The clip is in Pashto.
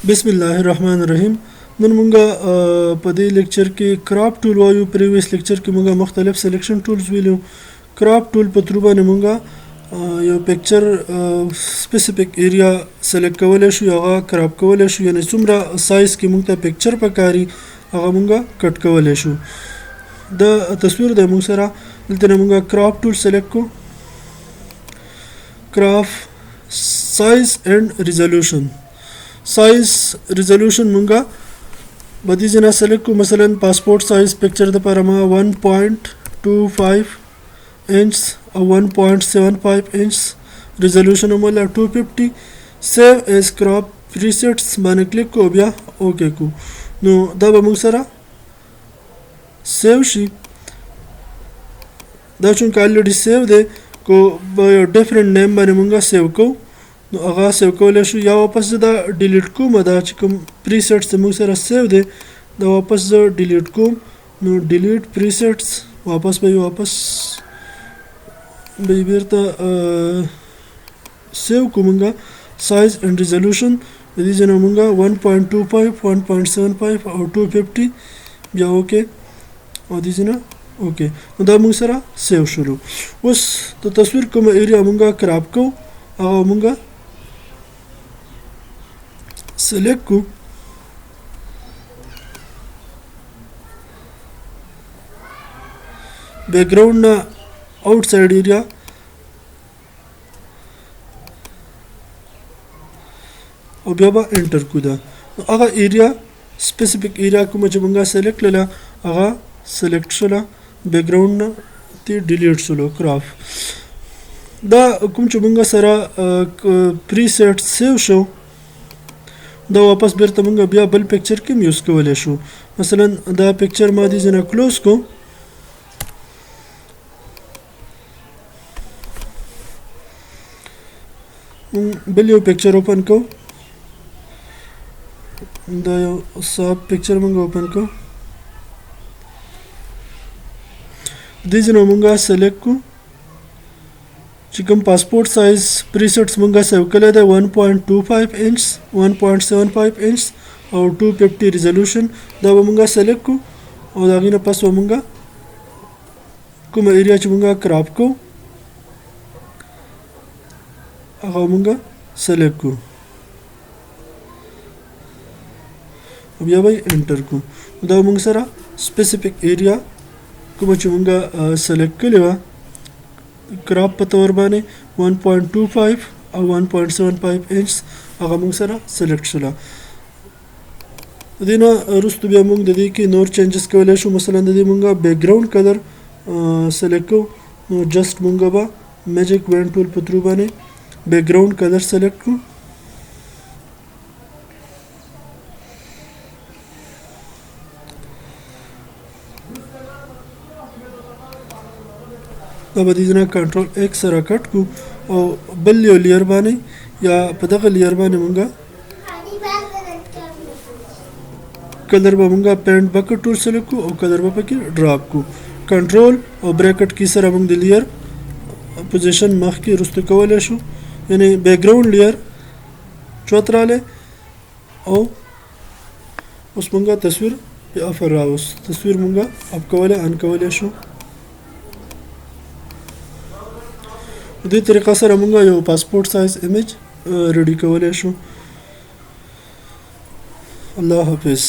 بسم الله الرحمن الرحیم. نن مونږه په دې لیکچر کې کراپ ټول وایو. پریویس لیکچر کې مونږه مختلف سلیکشن ټولز ویلو. کراپ ټول په تر باندې مونږه یو پکچر سپیسیفیک ایریا سلیکټ کولای شو، هغه کراپ کولای شو، یعنی څومره سایز کې مونږ ته پکچر پکاري هغه مونږه کټ کولای شو. د تصویر د مونږ سره دلته مونږه کراپ ټول سلیکټ کو. کراپ سایز اینڈ ریزولوشن. سایز ریزولوشن مونږه بدی جنا سلیکټ کو. مثلا پاسپورت سایز پکچر د لپاره ما 1.25 انچ او 1.75 انچ ریزولوشن مولا 250. سیو ایز کراپ پریسیټس باندې کلیک کو، بیا اوکے کو. نو دا به موږ سره سیو شي. دا چونکه الریډي سیو دی کو یو ډیفرنٹ نیم باندې مونږه سیو کو، نو هغه سیو کولای شو. یا واپس دا ډیلیټ کوم، دا چې کوم پریسیټس موږ سره سیو دی دا واپس زه ډیلیټ کوم. نو ډیلیټ پریسیټس واپس به بیرته سیو کو مونږه. سایز اینڈ ریزولوشن د دې ځنه مونږه 1.25 1.75 او 250 بیا اوکے او دې ځنه اوکے. نو دا مونږ سره سیو شروع. اوس د تصویر کوم ایریا مونږه کراپ کو او مونږه سلیکټ کو. بیک گراوند نه آؤٹ سائڈ ایریا او بیا به انټر کو. دا هغه ایریا سپیسیفیک ایریا کوم چې مونږه سلیکټ کړل هغه سلیکټ شوله. بیک گراوند نه تی ډیلیټ شولو کراپ. دا کوم چې مونږه سره پریسیټ سیو شو دا واپس بیرته مونږه بیا بل پکچر کې یوز کولای شو. مثلا دا پکچر ما دې ځنه کلوز کو. بل یو پکچر اوپن کو. دا یو صاحب پکچر مونږه اوپن کو. دې ځنه مونږه سلیکټ کو چې کوم پاسپورت سایز پریسیټس مونږه سیو کړی دی 1.25 انچ 1.75 انچ او 250 ریزولوشن. دا به مونږه سلیکټ کو او دا غینه پس و مونږه کوم ایریا چې مونږه کراپ کو هغه مونږه سلیکټ کو بیا به انټر کو. دا مونږ سره سپیسیفیک ایریا کوم چې مونږه سلیکټ کړی و کراپ په تور باندې 1.25 او 1.75 انچ هغه مونږ سره سلیکټ شوله. دینه وروسته بیا مونږ د دې کې نور چینجز کولای شو. مثلا د دې مونږه بیک گراوند کلر سلیکټ کو. نو جست مونږه به میجیک وین ټول په تر باندې بیک گراوند کلر سلیکټ کو. دا به دې نه کنټرول ایکس سره کټ کو او بل یو لیر باندې یا په دغه لیر باندې مونږه کلر به مونږه پینټ بکټ ټول سلیکټ کو او کلر به پکې ډراپ کو. کنټرول او بریکټ کی سره مونږ د لیر پوزیشن مخ کې رسته کولای شو، یعنی بیک گراوند لیر چوتراله او اوس مونږه تصویر په افر راوس تصویر مونږه اپ کولای ان کولای شو. په دې طریقه سره مونږه یو پاسپورت سایز ایمیج ریډي کولای شو. الله حافظ.